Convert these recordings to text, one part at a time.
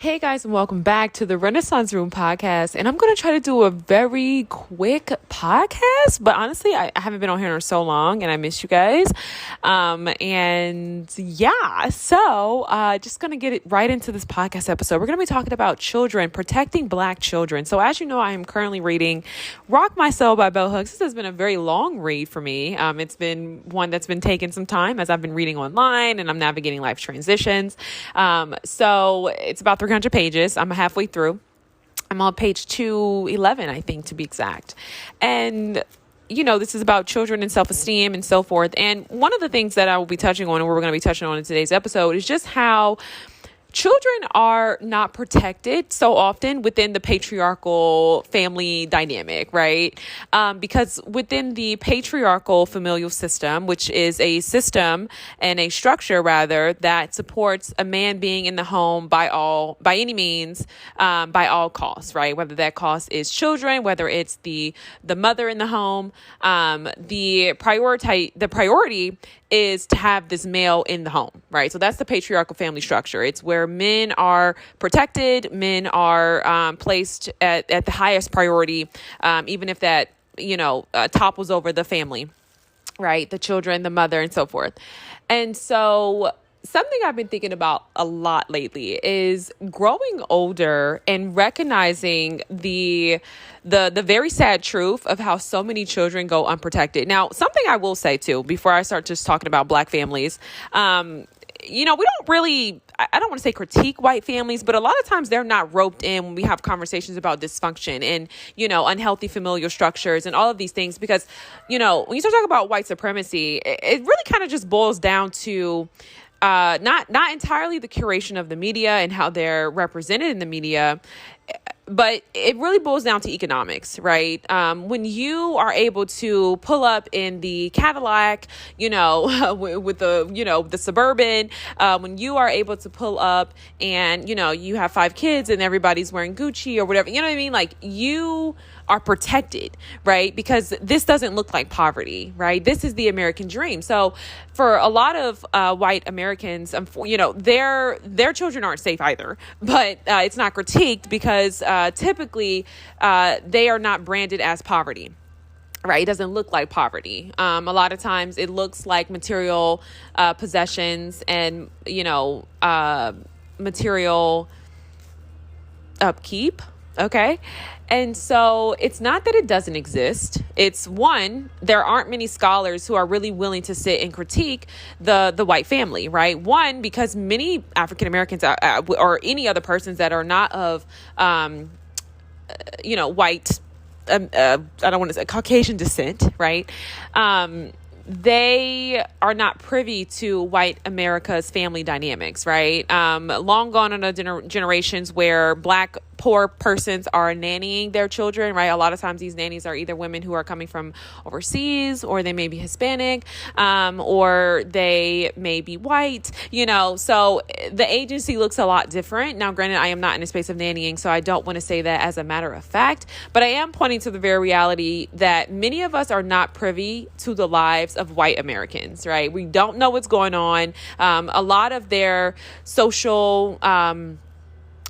Hey guys, and welcome back to the Renaissance Room podcast. And I'm going to try to do a very quick podcast, but honestly, I haven't been on here in so long and I miss you guys. Just going to get it right into this podcast episode. We're going to be talking about children, protecting Black children. So as you know, I am currently reading Rock My Soul by Bell Hooks. This has been a very long read for me. It's been one that's been taking some time as I've been reading online and I'm navigating life transitions. So it's about 300 pages. I'm halfway through. I'm on page 211, I think, to be exact. And this is about children and self-esteem and so forth. And one of the things that I will be touching on, and we're going to be touching on in today's episode, is just how children are not protected so often within the patriarchal family dynamic, right? Because within the patriarchal familial system, which is a system and a structure rather that supports a man being in the home by any means, by all costs, right? Whether that cost is children, whether it's the mother in the home, the priority is to have this male in the home, right? So that's the patriarchal family structure. It's where men are protected, men are placed at the highest priority, even if that, topples over the family, right? The children, the mother, and so forth. And so something I've been thinking about a lot lately is growing older and recognizing the very sad truth of how so many children go unprotected. Now, something I will say too, before I start just talking about Black families, we don't really, I don't want to say critique white families, but a lot of times they're not roped in when we have conversations about dysfunction and, unhealthy familial structures and all of these things, because, when you start talking about white supremacy, it really kind of just boils down to not entirely the curation of the media and how they're represented in the media, but it really boils down to economics, right? When you are able to pull up in the Cadillac, with the Suburban, when you are able to pull up and, you have 5 kids and everybody's wearing Gucci or whatever, you know what I mean? Like, you are protected, right? Because this doesn't look like poverty, right? This is the American dream. So for a lot of white Americans, their children aren't safe either, but it's not critiqued because typically they are not branded as poverty. Right. It doesn't look like poverty. A lot of times it looks like material possessions and, material upkeep. Okay. And so it's not that it doesn't exist. It's one, there aren't many scholars who are really willing to sit and critique the white family, right? One, because many African Americans or any other persons that are not of, white, I don't want to say Caucasian descent, right? They are not privy to white America's family dynamics, right? Long gone are the generations where Black poor persons are nannying their children, right? A lot of times these nannies are either women who are coming from overseas, or they may be Hispanic, or they may be white, so the agency looks a lot different. Now, granted, I am not in a space of nannying, so I don't want to say that as a matter of fact, but I am pointing to the very reality that many of us are not privy to the lives of white Americans, right? We don't know what's going on. A lot of their social,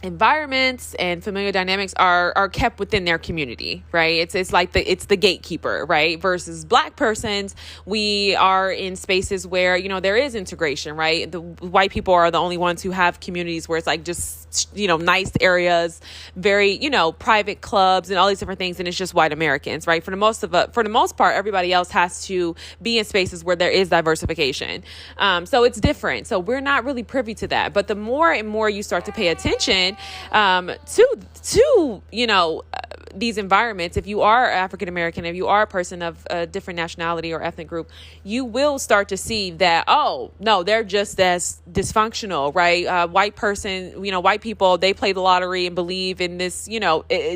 environments and familiar dynamics are kept within their community, right? It's like it's the gatekeeper, right? Versus Black persons, we are in spaces where, there is integration, right? The white people are the only ones who have communities where it's like just, nice areas, very, private clubs and all these different things. And it's just white Americans, right? For the most part, everybody else has to be in spaces where there is diversification. So it's different. So we're not really privy to that. But the more and more you start to pay attention to these environments, if you are African American, if you are a person of a different nationality or ethnic group, you will start to see that, oh no, they're just as dysfunctional, right? White people, they play the lottery and believe in this,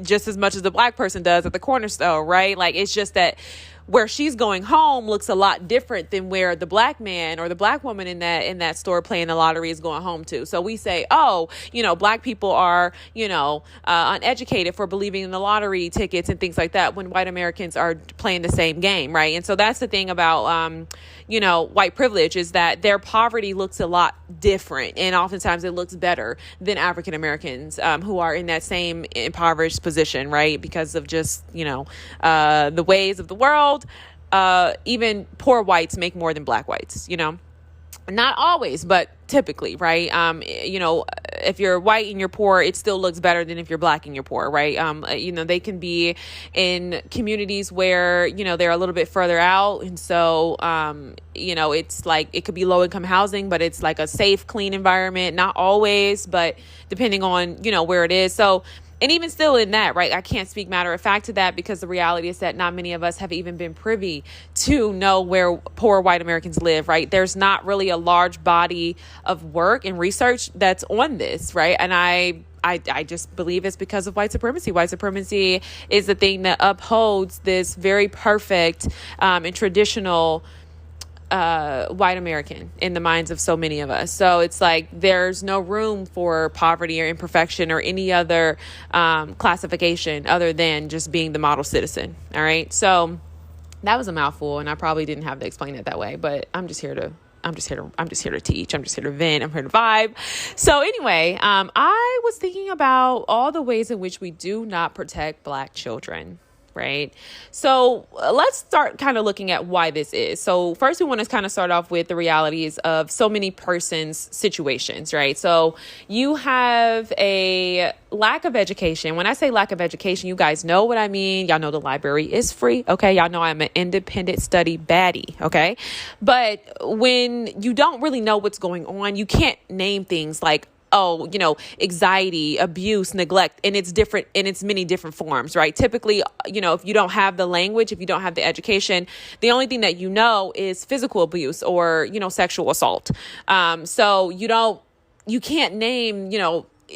just as much as the Black person does at the corner store, right? Like, it's just that where she's going home looks a lot different than where the Black man or the Black woman in that store playing the lottery is going home to. So we say, Black people are, uneducated for believing in the lottery tickets and things like that, when white Americans are playing the same game, right? And so that's the thing about, white privilege, is that their poverty looks a lot different, and oftentimes it looks better than African Americans who are in that same impoverished position, right? Because of just, the ways of the world. Even poor whites make more than black whites, not always, but typically, right? If you're white and you're poor, it still looks better than if you're black and you're poor, right? They can be in communities where, they're a little bit further out. And so, it's like, it could be low income housing, but it's like a safe, clean environment. Not always, but depending on, where it is. So, and even still in that, right, I can't speak matter of fact to that, because the reality is that not many of us have even been privy to know where poor white Americans live, right? There's not really a large body of work and research that's on this, right? And I just believe it's because of white supremacy. White supremacy is the thing that upholds this very perfect and traditional white American in the minds of so many of us. So it's like there's no room for poverty or imperfection or any other classification other than just being the model citizen. All right. So that was a mouthful, and I probably didn't have to explain it that way, but I'm just here to teach. I'm just here to vent. I'm here to vibe. So anyway, I was thinking about all the ways in which we do not protect Black children. Right. So let's start kind of looking at why this is. So first, we want to kind of start off with the realities of so many persons' situations. Right. So you have a lack of education. When I say lack of education, you guys know what I mean. Y'all know the library is free. OK, y'all know I'm an independent study baddie. OK, but when you don't really know what's going on, you can't name things like, anxiety, abuse, neglect, and it's different in its many different forms, right? Typically, if you don't have the language, if you don't have the education, the only thing that is physical abuse or, sexual assault. So you can't name,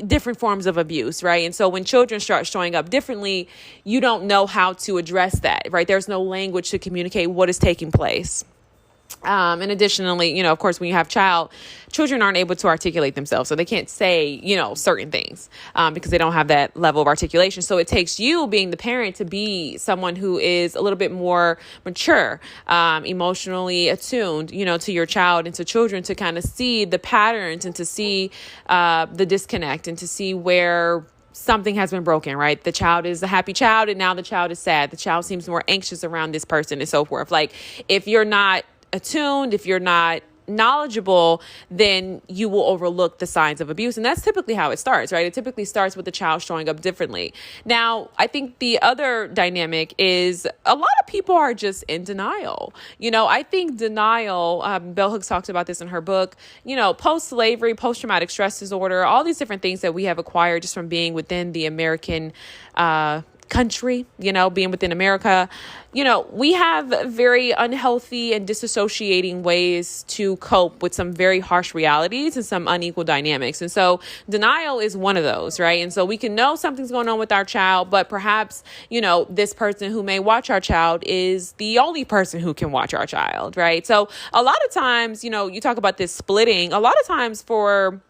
different forms of abuse, right? And so when children start showing up differently, you don't know how to address that, right? There's no language to communicate what is taking place. And additionally, of course, when you have children aren't able to articulate themselves. So they can't say, certain things because they don't have that level of articulation. So it takes you being the parent to be someone who is a little bit more mature, emotionally attuned, to your child and to children, to kind of see the patterns and to see the disconnect and to see where something has been broken, right? The child is a happy child and now the child is sad. The child seems more anxious around this person and so forth. Like if you're not attuned, if you're not knowledgeable, then you will overlook the signs of abuse. And that's typically how it starts, right? It typically starts with the child showing up differently. Now, I think the other dynamic is a lot of people are just in denial. I think denial, Bell Hooks talks about this in her book, post-slavery, post-traumatic stress disorder, all these different things that we have acquired just from being within the American country, being within America, we have very unhealthy and disassociating ways to cope with some very harsh realities and some unequal dynamics. And so denial is one of those, right? And so we can know something's going on with our child, but perhaps, this person who may watch our child is the only person who can watch our child, right? So a lot of times, you talk about this splitting, a lot of times for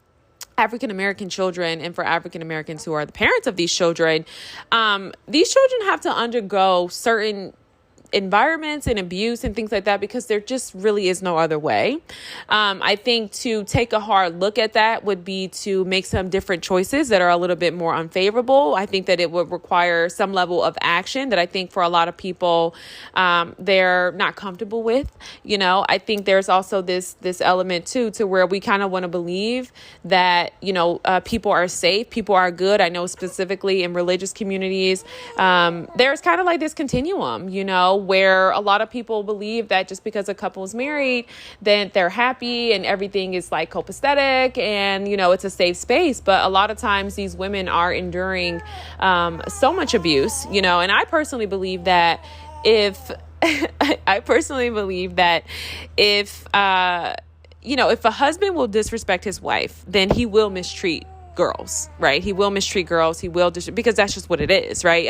African American children and for African Americans who are the parents of these children have to undergo certain environments and abuse and things like that because there just really is no other way. I think to take a hard look at that would be to make some different choices that are a little bit more unfavorable. I think that it would require some level of action that I think for a lot of people they're not comfortable with. I think there's also this element too to where we kind of want to believe that people are safe, people are good. I know specifically in religious communities there's kind of like this continuum, where a lot of people believe that just because a couple is married, then they're happy and everything is like copacetic and, it's a safe space. But a lot of times these women are enduring so much abuse, and I personally believe that if if a husband will disrespect his wife, then he will mistreat girls, right? He will mistreat girls. He will, because that's just what it is, right?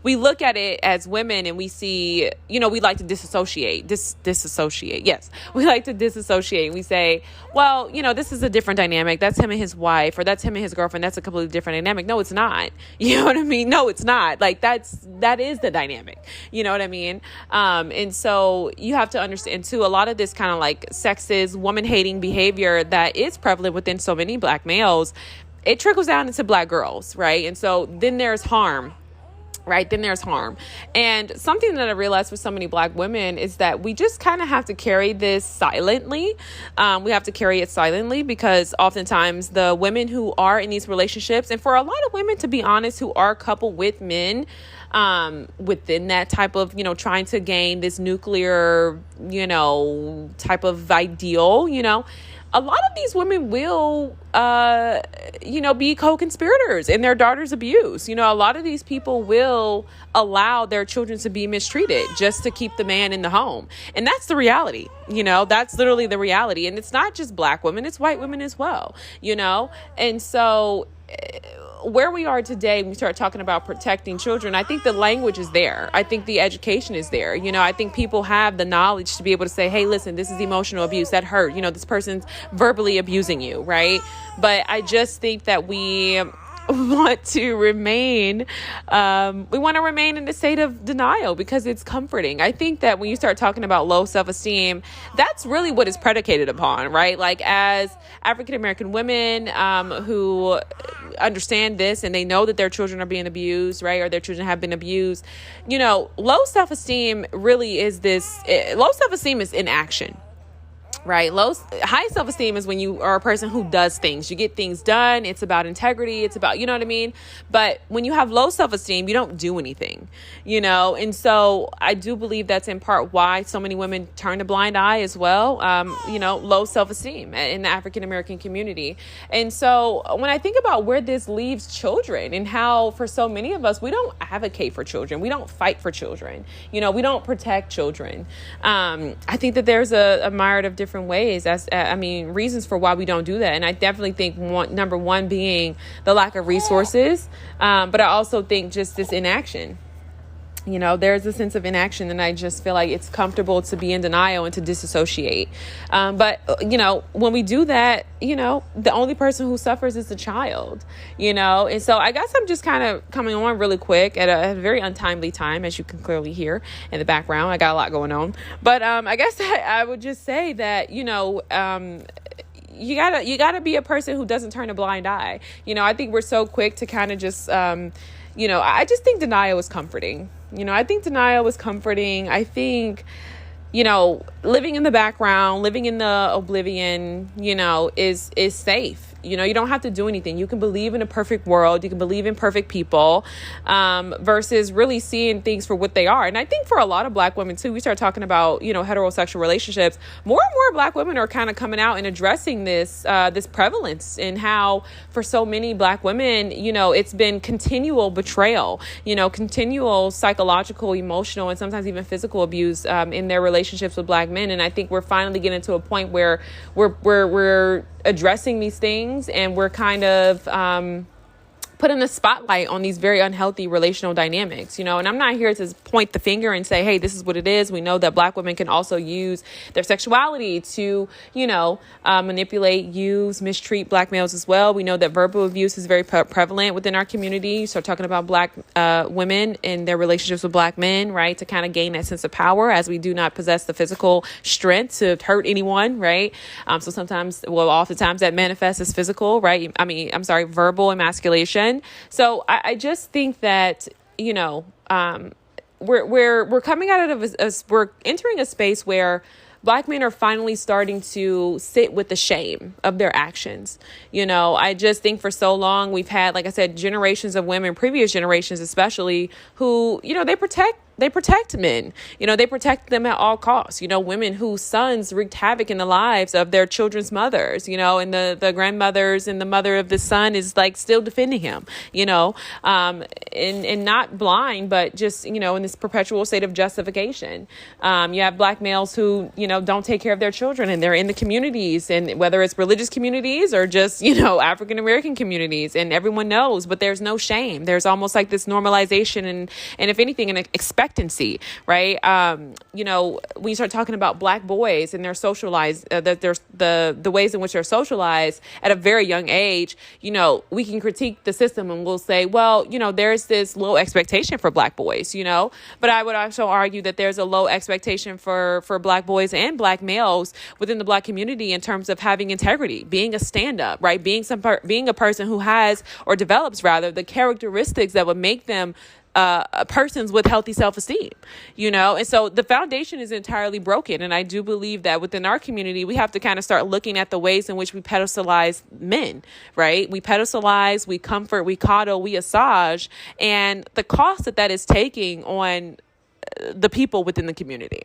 We look at it as women and we see, we like to disassociate. Yes. We like to disassociate. We say, well, this is a different dynamic. That's him and his wife, or that's him and his girlfriend. That's a completely different dynamic. No, it's not. You know what I mean? No, it's not. Like that is the dynamic. You know what I mean? And so you have to understand too, a lot of this kind of like sexist, woman-hating behavior that is prevalent within so many Black males, it trickles down into Black girls, right? And so then there's harm. Right. Then there's harm. And something that I realized with so many Black women is that we just kind of have to carry this silently. We have to carry it silently because oftentimes the women who are in these relationships, and for a lot of women, to be honest, who are coupled with men, within that type of, trying to gain this nuclear, type of ideal, a lot of these women will, be co-conspirators in their daughter's abuse. A lot of these people will allow their children to be mistreated just to keep the man in the home. And that's the reality. That's literally the reality. And it's not just Black women, it's white women as well, And so where we are today, when we start talking about protecting children, I think the language is there. I think the education is there. I think people have the knowledge to be able to say, hey, listen, this is emotional abuse. That hurt. This person's verbally abusing you, right? But I just think that we want to remain in a state of denial because it's comforting. I think that when you start talking about low self-esteem, that's really what it's predicated upon, right? Like as African-American women who understand this and they know that their children are being abused, right? Or their children have been abused, low self-esteem really is low self-esteem is inaction. Right. High self-esteem is when you are a person who does things. You get things done. It's about integrity. It's about, you know what I mean? But when you have low self-esteem, you don't do anything, And so I do believe that's in part why so many women turn a blind eye as well. Low self-esteem in the African-American community. And so when I think about where this leaves children and how for so many of us, we don't advocate for children. We don't fight for children. We don't protect children. I think that there's a myriad of different ways reasons for why we don't do that. And I definitely think number one being the lack of resources. But I also think just this inaction. There's a sense of inaction, and I just feel like it's comfortable to be in denial and to disassociate. But when we do that, the only person who suffers is the child, and so I guess I'm just kind of coming on really quick at a very untimely time, as you can clearly hear in the background. I got a lot going on, but I guess I would just say that, you gotta be a person who doesn't turn a blind eye. I think we're so quick to kind of just, I just think denial is comforting. I think denial is comforting. I think, living in the background, living in the oblivion, is safe. You don't have to do anything. You can believe in a perfect world. You can believe in perfect people, versus really seeing things for what they are. And I think for a lot of Black women too, we start talking about, heterosexual relationships, more and more Black women are kind of coming out and addressing this prevalence and how for so many Black women, it's been continual betrayal, continual psychological, emotional, and sometimes even physical abuse, in their relationships with Black men. And I think we're finally getting to a point where we're addressing these things, and we're kind of putting the spotlight on these very unhealthy relational dynamics, and I'm not here to point the finger and say, hey, this is what it is. We know that Black women can also use their sexuality to, manipulate, use, mistreat Black males as well. We know that verbal abuse is very prevalent within our community. So talking about Black women and their relationships with Black men, right, to kind of gain that sense of power, as we do not possess the physical strength to hurt anyone, right? Oftentimes that manifests as physical, right? Verbal emasculation. So I just think that, we're coming out of we're entering a space where Black men are finally starting to sit with the shame of their actions. I just think for so long we've had, like I said, generations of women, previous generations especially, who, they protect they protect men. They protect them at all costs. Women whose sons wreaked havoc in the lives of their children's mothers, and the grandmothers and the mother of the son is like still defending him, and not blind, but just, in this perpetual state of justification. You have black males who, don't take care of their children, and they're in the communities, and whether it's religious communities or just, African American communities, and everyone knows, but there's no shame. There's almost like this normalization and if anything, an expectancy, right? When you start talking about black boys and they're socialized, that there's the ways in which they're socialized at a very young age, we can critique the system and we'll say, well, there's this low expectation for black boys, but I would also argue that there's a low expectation for black boys and black males within the black community in terms of having integrity, being a stand-up, right? Being a person who has, or develops rather, the characteristics that would make them persons with healthy self-esteem, and so the foundation is entirely broken. And I do believe that within our community, we have to kind of start looking at the ways in which we pedestalize men, right? We pedestalize, we comfort, we coddle, we assage, and the cost that is taking on the people within the community.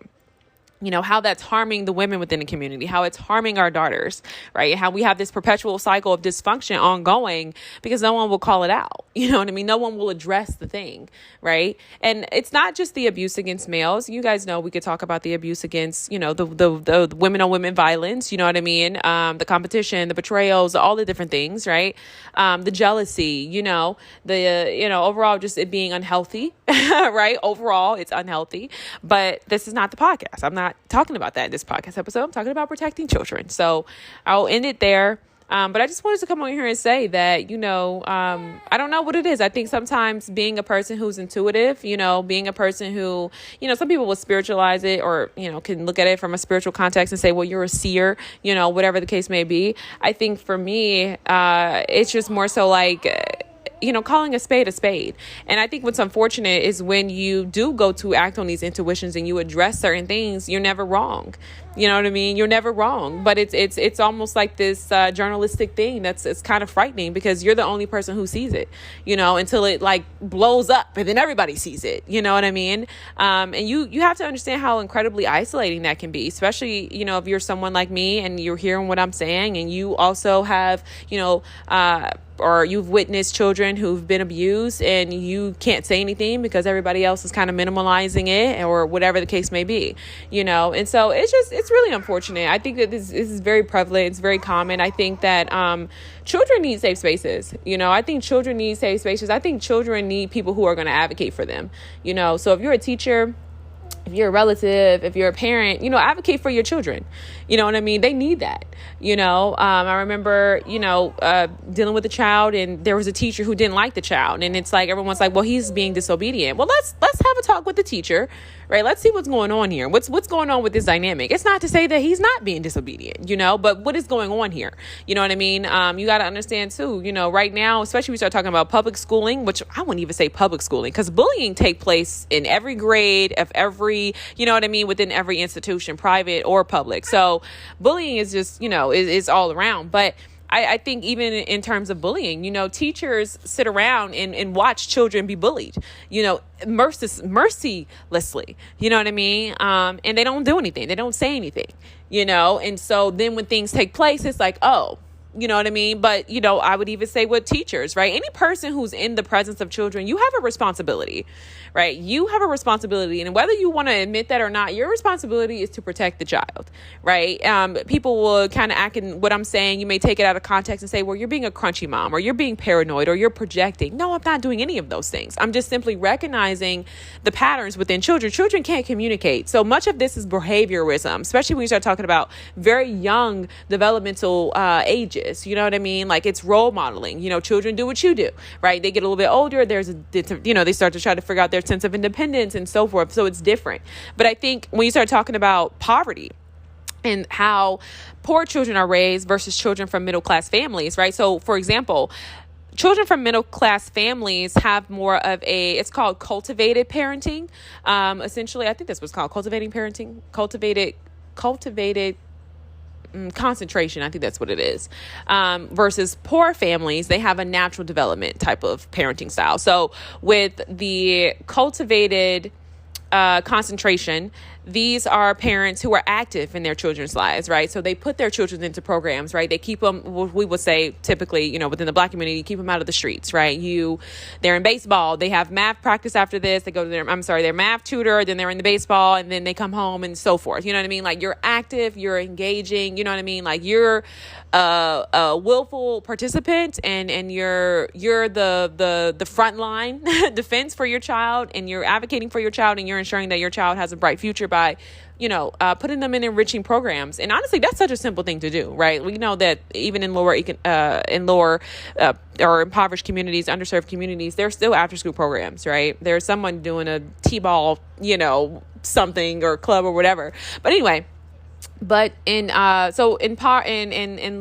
How that's harming the women within the community, how it's harming our daughters, right? How we have this perpetual cycle of dysfunction ongoing because no one will call it out. You know what I mean? No one will address the thing, right? And it's not just the abuse against males. You guys know we could talk about the abuse against, the women on women violence, you know what I mean? The competition, the betrayals, all the different things, right? The jealousy, overall just it being unhealthy, right? Overall, it's unhealthy. But this is not the podcast. I'm not talking about that in this podcast episode. I'm talking about protecting children. So I'll end it there. But I just wanted to come on here and say that, I don't know what it is. I think sometimes being a person who's intuitive, being a person who, some people will spiritualize it or, can look at it from a spiritual context and say, well, you're a seer, whatever the case may be. I think for me, it's just more so like, calling a spade a spade. And I think what's unfortunate is when you do go to act on these intuitions and you address certain things, you're never wrong. You know what I mean? You're never wrong. But it's almost like this journalistic thing it's kind of frightening because you're the only person who sees it, until it like blows up and then everybody sees it. You know what I mean? And you have to understand how incredibly isolating that can be, especially, if you're someone like me and you're hearing what I'm saying and you also have, or you've witnessed children who've been abused and you can't say anything because everybody else is kind of minimalizing it or whatever the case may be, and so it's really unfortunate. I think that this is very prevalent. It's very common. I think that children need safe spaces. I think children need safe spaces. I think children need people who are going to advocate for them, so if you're a teacher, if you're a relative, if you're a parent, advocate for your children. You know what I mean? They need that. I remember, dealing with a child and there was a teacher who didn't like the child. And it's like, everyone's like, well, he's being disobedient. Well, let's have a talk with the teacher, right? Let's see what's going on here. What's going on with this dynamic? It's not to say that he's not being disobedient, but what is going on here? You know what I mean? You got to understand too, right now, especially we start talking about public schooling, which I wouldn't even say public schooling because bullying take place in every grade of every, within every institution, private or public. So bullying is just, is all around. But I think even in terms of bullying, teachers sit around and watch children be bullied, mercilessly, you know what I mean? And they don't do anything. They don't say anything, and so then when things take place, it's like, oh, you know what I mean? But, I would even say with teachers, right? Any person who's in the presence of children, you have a responsibility, right? You have a responsibility. And whether you want to admit that or not, your responsibility is to protect the child, right? People will kind of act in what I'm saying. You may take it out of context and say, well, you're being a crunchy mom or you're being paranoid or you're projecting. No, I'm not doing any of those things. I'm just simply recognizing the patterns within children. Children can't communicate. So much of this is behaviorism, especially when you start talking about very young developmental ages. You know what I mean? Like it's role modeling, children do what you do, right? They get a little bit older. They start to try to figure out their sense of independence and so forth. So it's different. But I think when you start talking about poverty and how poor children are raised versus children from middle class families, right? So for example, children from middle class families have more of it's called cultivated parenting. Essentially, I think that's what's called cultivating parenting, cultivated concentration. I think that's what it is. Versus poor families, they have a natural development type of parenting style. So with the cultivated concentration, these are parents who are active in their children's lives, right? So they put their children into programs, right? They keep them, we would say typically, within the Black community, keep them out of the streets, right? They're in baseball, they have math practice after this, they go to their math tutor, then they're in the baseball, and then they come home and so forth. You know what I mean? Like, you're active, you're engaging, you know what I mean? Like, you're a willful participant, and you're the front line defense for your child, and you're advocating for your child, and you're ensuring that your child has a bright future by putting them in enriching programs. And honestly, that's such a simple thing to do, right? We know that even in lower or impoverished communities, underserved communities, there's still after school programs, right? There's someone doing a t-ball, something, or club or whatever. But anyway, but in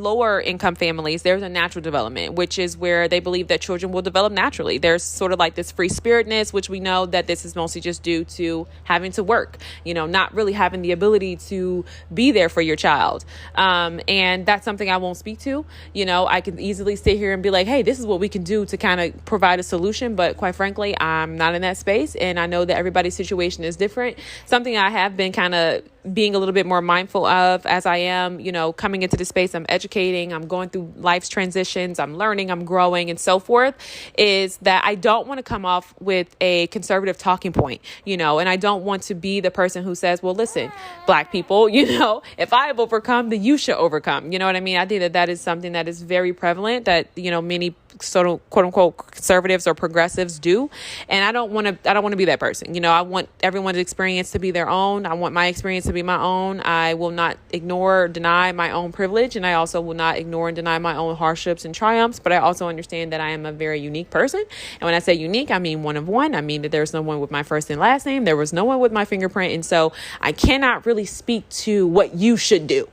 lower income families, there's a natural development, which is where they believe that children will develop naturally. There's sort of like this free spiritness, which we know that this is mostly just due to having to work, not really having the ability to be there for your child. And that's something I won't speak to. I can easily sit here and be like, hey, this is what we can do to kind of provide a solution. But quite frankly, I'm not in that space. And I know that everybody's situation is different. Something I have been kind of being a little bit more mindful of as I am, coming into the space, I'm educating, I'm going through life's transitions, I'm learning, I'm growing, and so forth, is that I don't want to come off with a conservative talking point, and I don't want to be the person who says, well, listen, Black people, if I have overcome, then you should overcome. You know what I mean? I think that is something that is very prevalent that, many sort of quote unquote conservatives or progressives do. And I don't want to be that person. I want everyone's experience to be their own. I want my experience to be my own. I will not ignore or deny my own privilege. And I also will not ignore and deny my own hardships and triumphs. But I also understand that I am a very unique person. And when I say unique, I mean one of one. I mean that there's no one with my first and last name. There was no one with my fingerprint. And so I cannot really speak to what you should do.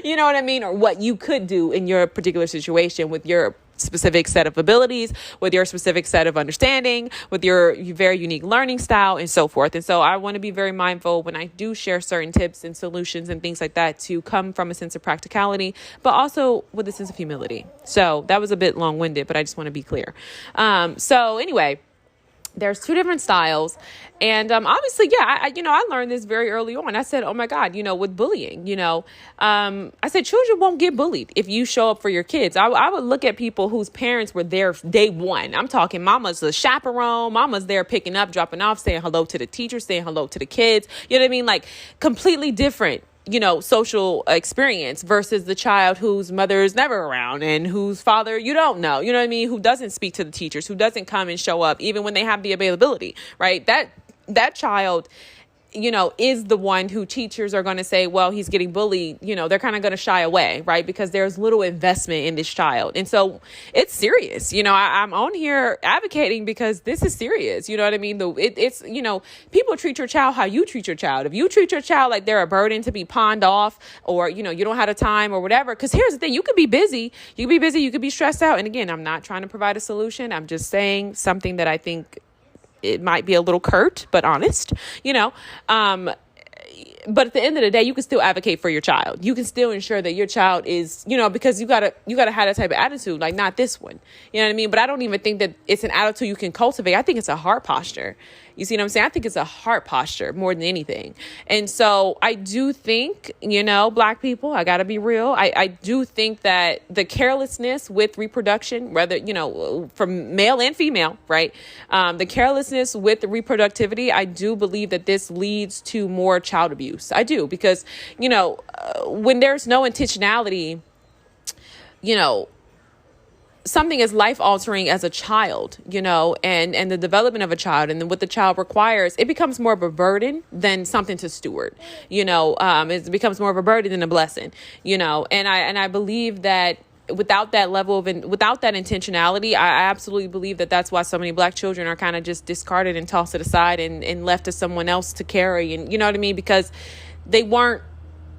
You know what I mean? Or what you could do in your particular situation with your specific set of abilities, with your specific set of understanding, with your very unique learning style, and so forth. And so I want to be very mindful when I do share certain tips and solutions and things like that to come from a sense of practicality, but also with a sense of humility. So that was a bit long-winded, but I just want to be clear. So anyway, there's two different styles. And obviously, I learned this very early on. I said, oh, my God, with bullying, I said children won't get bullied if you show up for your kids. I would look at people whose parents were there day one. I'm talking mama's the chaperone. Mama's there picking up, dropping off, saying hello to the teachers, saying hello to the kids. You know what I mean? Like completely different social experience versus the child whose mother is never around and whose father you don't know, you know what I mean? Who doesn't speak to the teachers, who doesn't come and show up even when they have the availability, right? That child, is the one who teachers are going to say, well, he's getting bullied. They're kind of going to shy away, right? Because there's little investment in this child. And so it's serious. I'm on here advocating because this is serious. You know what I mean? It's people treat your child how you treat your child. If you treat your child like they're a burden to be pawned off, or, you don't have the time or whatever, because here's the thing, you could be busy, you could be stressed out. And again, I'm not trying to provide a solution. I'm just saying something that I think it might be a little curt, but honest, but at the end of the day, you can still advocate for your child. You can still ensure that your child is, because you gotta have that type of attitude, like not this one, you know what I mean? But I don't even think that it's an attitude you can cultivate. I think it's a heart posture. You see what I'm saying? I think it's a heart posture more than anything. And so I do think, Black people, I gotta be real. I do think that the carelessness with reproduction, whether, from male and female, right? The carelessness with the reproductivity, I do believe that this leads to more child abuse. I do, because, when there's no intentionality, something as life altering as a child, and the development of a child and then what the child requires, it becomes more of a burden than something to steward, it becomes more of a burden than a blessing, and I believe that without that level of, without that intentionality, I absolutely believe that that's why so many Black children are kind of just discarded and tossed to the side and left to someone else to carry. And you know what I mean? Because they weren't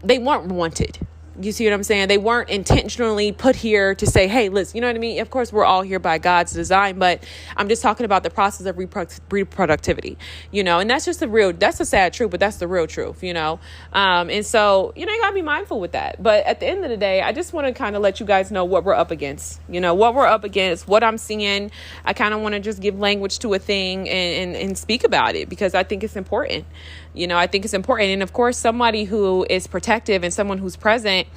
wanted. You see what I'm saying? They weren't intentionally put here to say, hey, listen, you know what I mean? Of course, we're all here by God's design, but I'm just talking about the process of reproductivity, and that's just that's a sad truth, but that's the real truth, And so, you gotta be mindful with that. But at the end of the day, I just want to kind of let you guys know what we're up against, what I'm seeing. I kind of want to just give language to a thing and speak about it because I think it's important. I think it's important. And of course, somebody who is protective and someone who's present,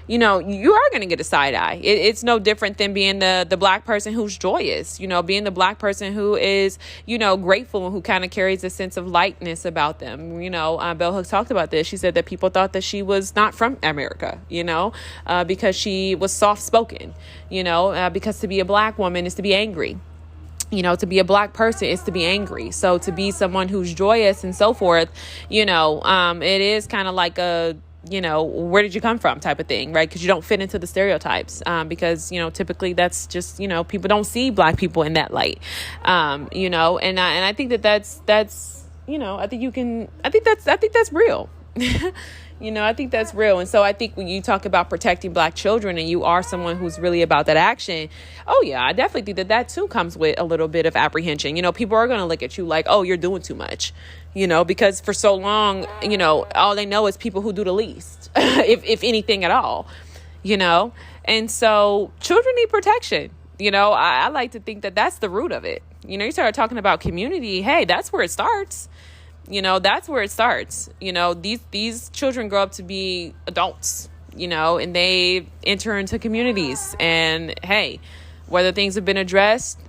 you are going to get a side eye. It's no different than being the black person who's joyous, being the black person who is, grateful and who kind of carries a sense of lightness about them. Bell Hooks talked about this. She said that people thought that she was not from America, because she was soft spoken, because to be a black woman is to be angry. To be a black person is to be angry. So to be someone who's joyous and so forth, it is kind of like a, where did you come from type of thing, right? Because you don't fit into the stereotypes, because, typically that's just, people don't see black people in that light, and I think that's, I think that's real. I think that's real. And so I think when you talk about protecting black children and you are someone who's really about that action, oh yeah, I definitely think that too comes with a little bit of apprehension. People are going to look at you like, oh, you're doing too much, because for so long, all they know is people who do the least, if anything at all, and so children need protection. I like to think that that's the root of it. You start talking about community. Hey, that's where it starts. That's where it starts. These children grow up to be adults, and they enter into communities. And hey, whether things have been addressed,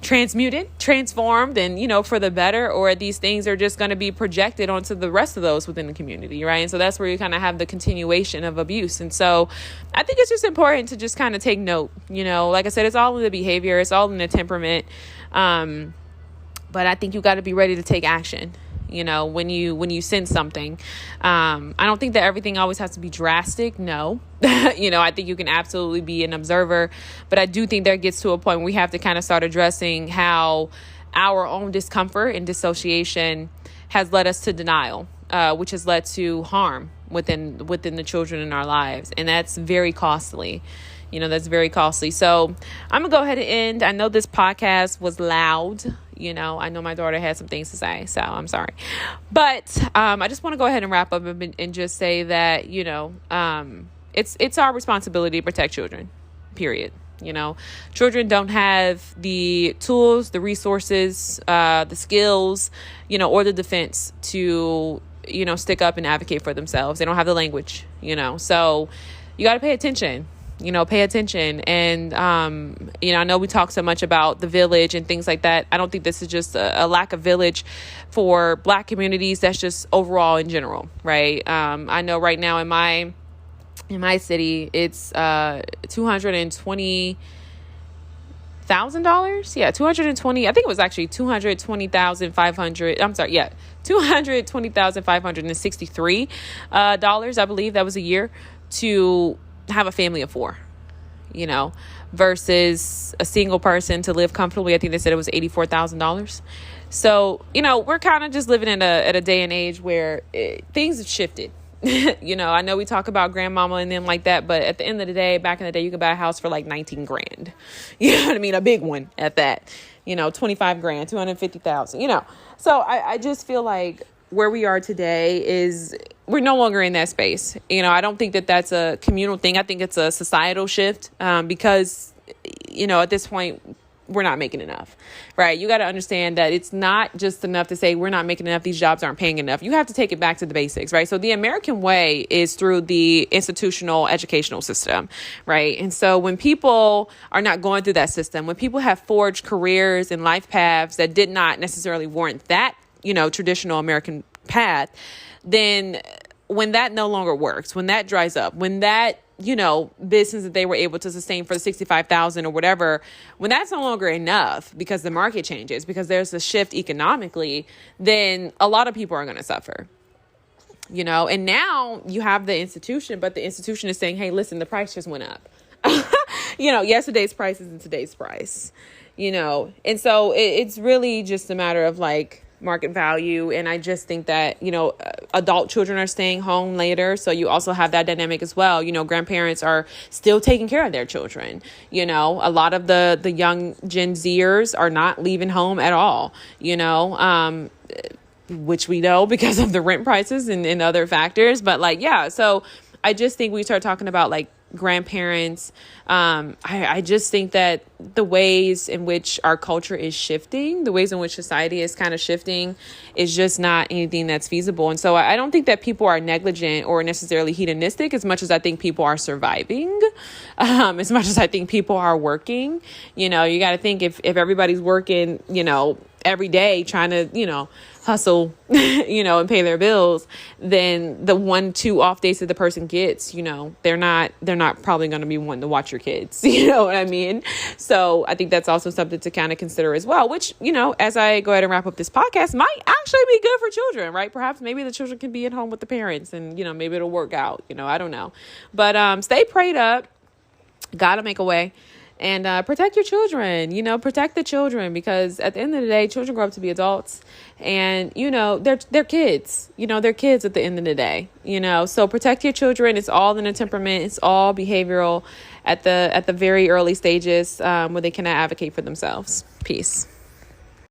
transmuted, transformed, and, for the better, or these things are just going to be projected onto the rest of those within the community, right? And so that's where you kind of have the continuation of abuse. And so I think it's just important to just kind of take note, like I said, it's all in the behavior, it's all in the temperament. But I think you got to be ready to take action, when you sense something. I don't think that everything always has to be drastic. No, I think you can absolutely be an observer. But I do think there gets to a point where we have to kind of start addressing how our own discomfort and dissociation has led us to denial, which has led to harm within the children in our lives. And that's very costly. That's very costly. So I'm going to go ahead and end. I know this podcast was loud. I know my daughter had some things to say, so I'm sorry. But I just want to go ahead and wrap up and just say that, it's our responsibility to protect children, period. Children don't have the tools, the resources, the skills, or the defense to, stick up and advocate for themselves. They don't have the language, so you got to pay attention. Pay attention. And, I know we talk so much about the village and things like that. I don't think this is just a lack of village for black communities. That's just overall in general. Right. I know right now in my city, it's $220,000. Yeah. 220. I think it was actually 220,500. I'm sorry. Yeah. $220,563 I believe that was a year to have a family of 4, versus a single person to live comfortably. I think they said it was $84,000. So, we're kind of just living in at a day and age where things have shifted. I know we talk about grandmama and them like that, but at the end of the day, back in the day, you could buy a house for like 19 grand. You know what I mean? A big one at that, 25 grand, 250,000, So I just feel like where we are today is we're no longer in that space. I don't think that that's a communal thing. I think it's a societal shift, because, at this point, we're not making enough, right? You got to understand that it's not just enough to say we're not making enough. These jobs aren't paying enough. You have to take it back to the basics, right? So the American way is through the institutional educational system, right? And so when people are not going through that system, when people have forged careers and life paths that did not necessarily warrant that, traditional American path, then when that no longer works, when that dries up, when that, business that they were able to sustain for the 65,000 or whatever, when that's no longer enough because the market changes, because there's a shift economically, then a lot of people are going to suffer. And now you have the institution, but the institution is saying, hey, listen, the price just went up. Yesterday's price isn't today's price, and so it's really just a matter of like, market value. And I just think that, adult children are staying home later. So you also have that dynamic as well. Grandparents are still taking care of their children. A lot of the young Gen Zers are not leaving home at all, which we know because of the rent prices and other factors. But so I just think we start talking about grandparents. I just think that the ways in which our culture is shifting, the ways in which society is kind of shifting, is just not anything that's feasible. And so I don't think that people are negligent or necessarily hedonistic as much as I think people are surviving, as much as I think people are working. You got to think if everybody's working, every day trying to, hustle, and pay their bills, then the 1-2 off days that the person gets, they're not probably going to be one to watch your kids. You know what I mean? So I think that's also something to kind of consider as well, which, as I go ahead and wrap up this podcast, might actually be good for children, right? Perhaps maybe the children can be at home with the parents and, maybe it'll work out, I don't know. But stay prayed up. Gotta make a way. And protect your children, protect the children, because at the end of the day, children grow up to be adults and, they're kids, they're kids at the end of the day, so protect your children. It's all in a temperament. It's all behavioral at the very early stages where they cannot advocate for themselves. Peace.